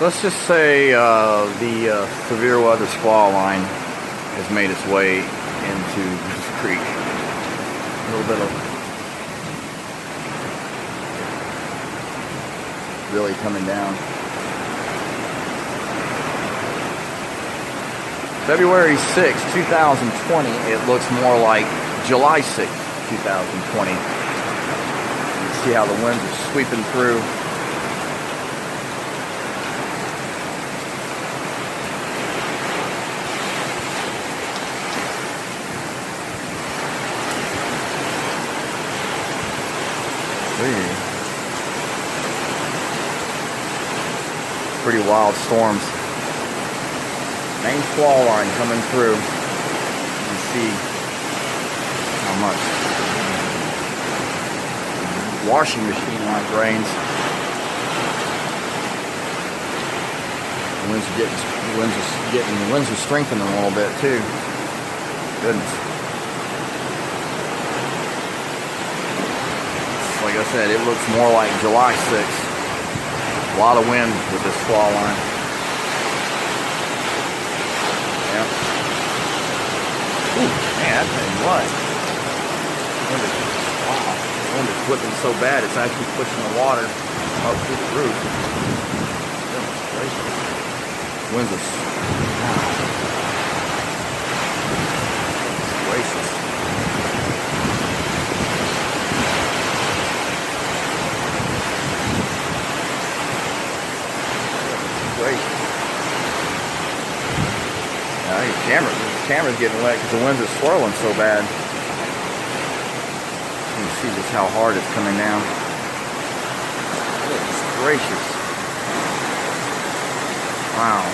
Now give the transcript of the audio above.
let's just say the severe weather squall line has made its way into this creek. A little bit of really coming down. February 6, 2020, it looks more like July 6, 2020. See how the winds are sweeping through. Pretty wild storms. Main squall line coming through. You can see how much washing machine like rains. The winds are strengthening a little bit too. Goodness. Like I said, it looks more like July 6th. A lot of wind with this squall line. Yeah. Ooh, man, I tell you what. Wow. The wind is whipping so bad, it's actually pushing the water up through the roof. Goodness gracious. Winds are... Wow. Gracious. Your camera's getting wet because the winds are swirling so bad. You can see just how hard it's coming down. Goodness gracious. Wow.